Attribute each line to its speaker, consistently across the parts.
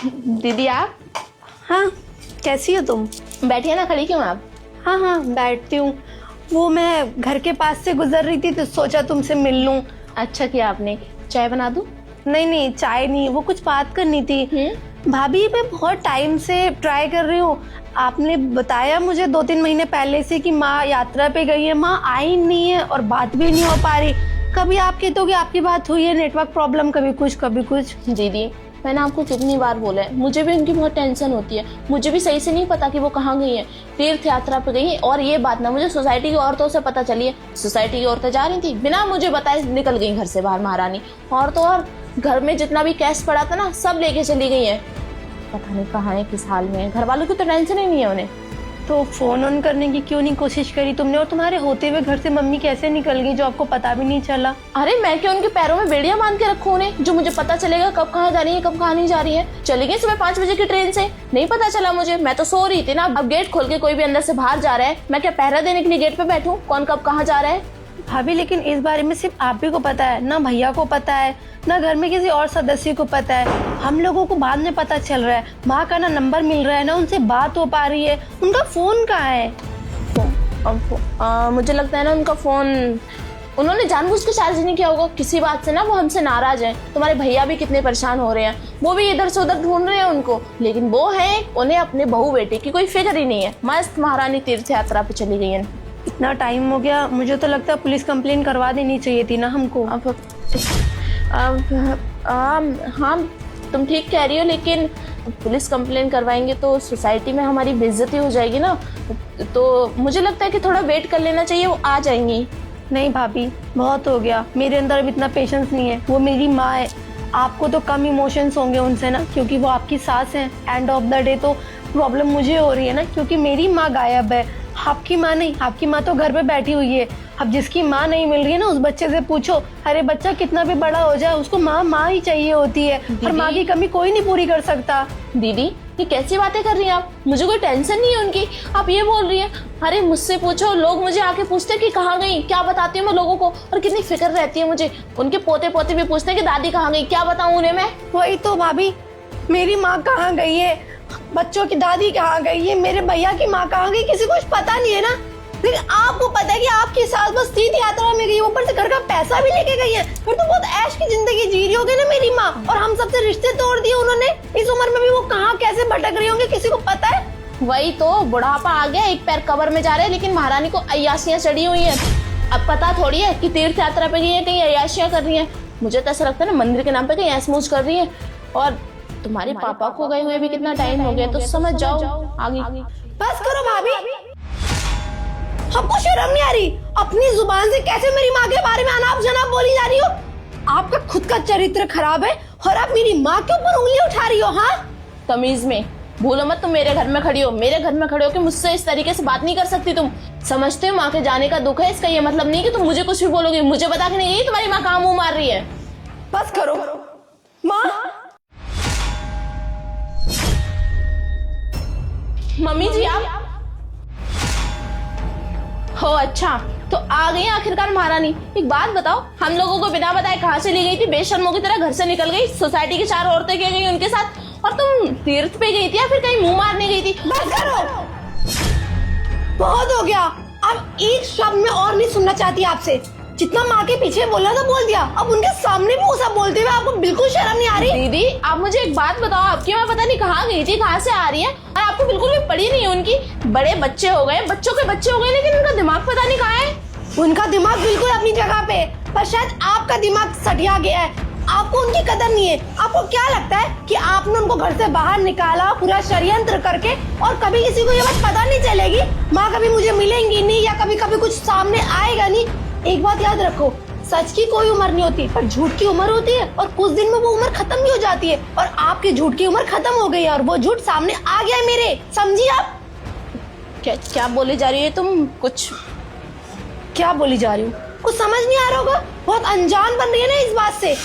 Speaker 1: दीदी आप?
Speaker 2: हाँ, कैसी हो तुम?
Speaker 1: बैठिए ना, खड़ी क्यों आप?
Speaker 2: हाँ हाँ, बैठती हूँ। वो मैं घर के पास से गुजर रही थी तो सोचा तुमसे मिल लूँ।
Speaker 1: अच्छा किया आपने। चाय बना दूँ?
Speaker 2: नहीं नहीं, चाय नहीं, वो कुछ बात करनी थी। भाभी, मैं बहुत टाइम से ट्राई कर रही हूँ। आपने बताया मुझे 2-3 महीने पहले से कि माँ यात्रा पे गई है, माँ आई नहीं है और बात भी नहीं हो पा रही। कभी आप कहते हो कि आपकी बात हुई है, नेटवर्क प्रॉब्लम, कभी कुछ कभी कुछ।
Speaker 1: दीदी मैंने आपको कितनी बार बोला है, मुझे भी उनकी बहुत टेंशन होती है। मुझे भी सही से नहीं पता कि वो कहाँ गई है। तीर्थ यात्रा पे गई है और ये बात ना मुझे सोसाइटी की औरतों से पता चली है। सोसाइटी की औरतें जा रही थी, बिना मुझे बताए निकल गई घर से बाहर महारानी। और तो और घर में जितना भी कैश पड़ा था ना, सब लेके चली गई है। पता नहीं कहाँ है, किस हाल में है। घर वालों की तो टेंशन ही नहीं है उन्हें।
Speaker 2: तो फोन ऑन करने की क्यों नहीं कोशिश करी तुमने? और तुम्हारे होते हुए घर से मम्मी कैसे निकल गई जो आपको पता भी नहीं चला?
Speaker 1: अरे मैं क्या उनके पैरों में बेड़ियां बांध के रखूं उन्हें, जो मुझे पता चलेगा कब कहाँ जा रही है कब कहाँ नहीं जा रही है। चली गई सुबह 5 बजे की ट्रेन से, नहीं पता चला मुझे। मैं तो सो रही थी ना। अब गेट खोल के कोई भी अंदर से बाहर जा रहा है, मैं क्या पहरा देने के लिए गेट पे बैठूं? कौन कब कहाँ जा रहा है?
Speaker 2: भाभी, लेकिन इस बारे में सिर्फ आप ही को पता है ना, भैया को पता है ना, घर में किसी और सदस्य को पता है। हम लोगों को बाद में पता चल रहा है। माँ का ना नंबर मिल रहा है ना, उनसे बात हो पा रही है। उनका फोन कहाँ है?
Speaker 1: मुझे लगता है ना उनका फोन उन्होंने जानबूझ के चार्ज नहीं किया होगा। किसी बात से ना वो हमसे नाराज है। तुम्हारे भैया भी कितने परेशान हो रहे हैं, वो भी इधर से उधर ढूंढ रहे हैं उनको। लेकिन वो है, उन्हें अपने बहू बेटे की कोई फिक्र ही नहीं है। मस्त महारानी तीर्थ यात्रा पे चली गई है।
Speaker 2: इतना टाइम हो गया, मुझे तो लगता है पुलिस कंप्लेन करवा देनी चाहिए थी ना हमको।
Speaker 1: हाँ तुम ठीक कह रही हो, लेकिन पुलिस कंप्लेन करवाएंगे तो सोसाइटी में हमारी बेइज्जती हो जाएगी ना। तो मुझे लगता है कि थोड़ा वेट कर लेना चाहिए, वो आ जाएंगी।
Speaker 2: नहीं भाभी, बहुत हो गया। मेरे अंदर अब इतना पेशेंस नहीं है। वो मेरी माँ है। आपको तो कम इमोशंस होंगे उनसे ना, क्योंकि वो आपकी सास है। एंड ऑफ द डे तो प्रॉब्लम मुझे हो रही है ना, क्योंकि मेरी माँ गायब है। आपकी माँ नहीं, आपकी माँ तो घर पे बैठी हुई है। अब जिसकी माँ नहीं मिल रही है ना, उस बच्चे से पूछो। अरे बच्चा कितना भी बड़ा हो जाए, उसको माँ ही चाहिए होती है। और माँ की कमी कोई नहीं पूरी कर सकता।
Speaker 1: दीदी ये कैसी बातें कर रही हैं आप? मुझे कोई टेंशन नहीं है उनकी, आप ये बोल रही हैं। अरे मुझसे पूछो, लोग मुझे आके पूछते हैं कि कहाँ गई, क्या बताती हूँ मैं लोगों को। और कितनी फिक्र रहती है मुझे। उनके पोते पोते भी पूछते हैं कि दादी कहाँ गई, क्या बताऊँ उन्हें मैं।
Speaker 2: वही तो भाभी, मेरी माँ कहाँ गई है, बच्चों की दादी कहाँ गई है, मेरे भैया की माँ कहाँ गई, किसी को कुछ पता नहीं है ना। लेकिन आपको पता है कि आपकी सास बस तीर्थ यात्रा में गई, ऊपर से घर का पैसा भी लेके गई है। फिर तो बहुत ऐश की जिंदगी जी रही होगी ना मेरी माँ। और हम सबसे रिश्ते तोड़ दिए उन्होंने। इस उम्र में भी वो कहाँ कैसे भटक रही होंगी, किसी को पता है?
Speaker 1: वही तो, बुढ़ापा आ गया, एक पैर कब्र में जा रहे हैं, लेकिन महारानी को अय्यासियां चढ़ी हुई हैं। अब पता थोड़ी है कि तीर्थ यात्रा पे गई है, कहीं अय्यासियां कर रही है। मुझे तो ऐसा लगता है ना, मंदिर के नाम पे कहीं ऐश-मौज कर रही है। और तुम्हारे पापा को गए हुए भी कितना टाइम हो गया, तो समझ जाओ आगे।
Speaker 2: बस करो भाभी, आपको शर्म नहीं आ रही? अपनी जुबान से कैसे मेरी माँ के बारे में अनाप शनाप बोली जा रही हो? आपका खुद का चरित्र खराब है और आप मेरी माँ के ऊपर उंगली उठा रही हो। हाँ,
Speaker 1: तमीज में भूलो मत, तुम मेरे घर में खड़ी हो। मेरे घर में खड़े हो कि मुझसे इस तरीके से बात नहीं कर सकती तुम। समझते हो माँ के जाने का दुख है, इसका ये मतलब नहीं कि तुम मुझे कुछ भी बोलोगे। मुझे बता के नहीं गई तुम्हारी माँ कहाँ मुंह मार रही है।
Speaker 2: बस करो माँ।
Speaker 1: मम्मी जी आप हो? अच्छा तो आ गई आखिरकार महारानी। एक बात बताओ, हम लोगों को बिना बताए कहाँ चली गई थी? बेशर्मों की तरह घर से निकल गई। सोसाइटी की 4 औरतें क्या गई उनके साथ, और तुम तीर्थ पे गई थी या फिर कहीं मुंह मारने गई थी?
Speaker 2: बस करो, बहुत हो गया। अब एक शब्द में और नहीं सुनना चाहती आपसे। जितना माँ के पीछे बोलना था बोल दिया, अब उनके सामने भी वो सब बोलते हुए आपको बिल्कुल शर्म नहीं आ रही?
Speaker 1: दीदी आप मुझे एक बात बताओ, आपकी माँ पता नहीं कहाँ गई थी, कहाँ से आ रही है, और आपको बिल्कुल भी पड़ी नहीं है उनकी। बड़े बच्चे हो गए, बच्चों के बच्चे हो गए, लेकिन उनका दिमाग पता नहीं कहाँ है।
Speaker 2: उनका दिमाग बिल्कुल अपनी जगह पे, पर शायद आपका दिमाग सटिया गया है। आपको उनकी कदर नहीं है। आपको क्या लगता है कि आपने उनको घर से बाहर निकाला पूरा षड्यंत्र करके, और कभी किसी को ये बात पता नहीं चलेगी? माँ कभी मुझे मिलेंगी नहीं, या कभी कभी कुछ सामने आएगा नहीं। एक बात याद रखो, सच की कोई उम्र नहीं होती, पर झूठ की उम्र होती है। और कुछ दिन में वो उम्र खत्म भी हो जाती है। और आपकी झूठ की उम्र खत्म हो गई है, और वो झूठ सामने आ गया है मेरे। समझी आप?
Speaker 1: क्या बोले जा रही है तुम? कुछ
Speaker 2: क्या बोली जा रही हूँ? कुछ समझ नहीं आ रहा होगा। बहुत अनजान बन रही है ना इस बात से।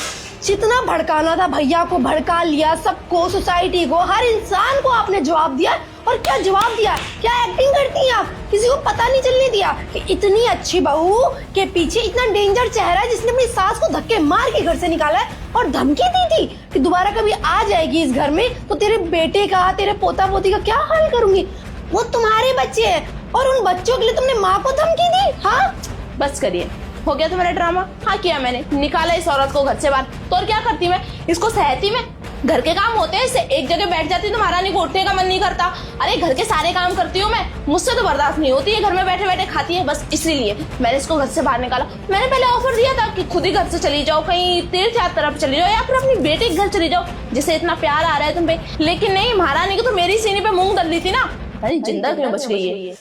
Speaker 2: जितना भड़काना था भैया को भड़का लिया, सबको, सोसाइटी को, हर इंसान को आपने जवाब दिया। और क्या जवाब दिया, क्या एक्टिंग करती हैं आप, किसी को पता नहीं चलने दिया कि इतनी अच्छी बहू के पीछे इतना डेंजर चेहरा है जिसने अपनी सास को धक्के मार के घर से निकाला है और धमकी दी थी कि दोबारा कभी आ जाएगी इस घर में तो तेरे बेटे का, तेरे पोता पोती का क्या हाल करूंगी। वो तुम्हारे बच्चे हैं और उन बच्चों के लिए तुमने माँ को धमकी दी। हाँ
Speaker 1: बस करिए, हो गया तुम्हारा ड्रामा। हाँ किया मैंने, निकाला इस औरत को घर से बाहर। तो और क्या करती मैं, इसको सहती मैं? घर के काम होते हैं, इससे एक जगह बैठ जाती तो महारानी को उठने का मन नहीं करता। अरे घर के सारे काम करती हूँ मैं, मुझसे तो बर्दाश्त नहीं होती है। घर में बैठे बैठे खाती है, बस इसीलिए मैंने इसको घर से बाहर निकाला। मैंने पहले ऑफर दिया था कि खुद ही घर से चली जाओ, कहीं तीर्थ यात्रा पे चली जाओ या फिर अपनी बेटी के घर चली जाओ जिसे इतना प्यार आ रहा है तुम पे। लेकिन नहीं, महारानी को तो मेरी सीने पे मूंग दल दी थी ना। अरे जिंदा क्यों बच गई है।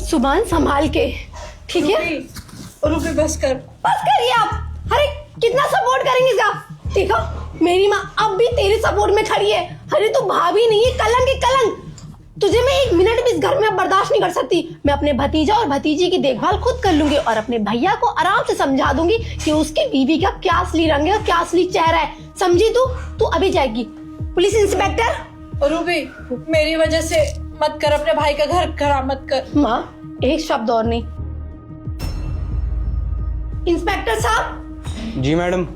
Speaker 2: सुभान संभाल के, ठीक है?
Speaker 3: रूबी बस
Speaker 2: करिए आप। अरे कितना सपोर्ट करेंगे इसका? देखो मेरी माँ अब भी तेरे सपोर्ट में खड़ी है। अरे तू भाभी नहीं है, कलंक है कलंक। तुझे मैं एक मिनट भी इस घर में अब बर्दाश्त नहीं कर सकती। मैं अपने भतीजा और भतीजी की देखभाल खुद कर लूंगी और अपने भैया को आराम से समझा दूंगी कि उसकी बीवी का क्या असली रंग है और क्या असली चेहरा है। समझी तू अभी जाएगी। Police inspector.
Speaker 3: रूबी मेरी वजह से मत कर, अपने भाई का घर खराब मत कर।
Speaker 2: माँ एक शब्द और नहीं। इंस्पेक्टर साहब।
Speaker 4: जी मैडम।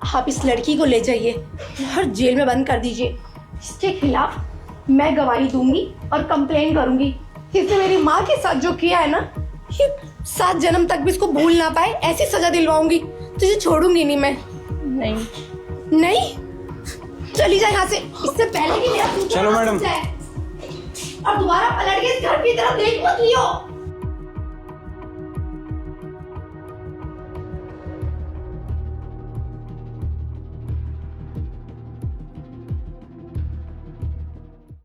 Speaker 2: आप इस लड़की को ले जाइए और जेल में बंद कर दीजिए। इसके खिलाफ मैं गवाही दूंगी और कंप्लेन करूंगी। इसने मेरी माँ के साथ जो किया है ना, ये 7 जन्म तक भी इसको भूल ना पाए, ऐसी सजा दिलवाऊंगी। तुझे छोड़ूंगी नहीं मैं। नहीं चली जाए यहाँ से, इससे पहले कि मेरा
Speaker 4: चलो मैडम।
Speaker 2: और दोबारा पलट के इस घर की तरफ देख मत लियो।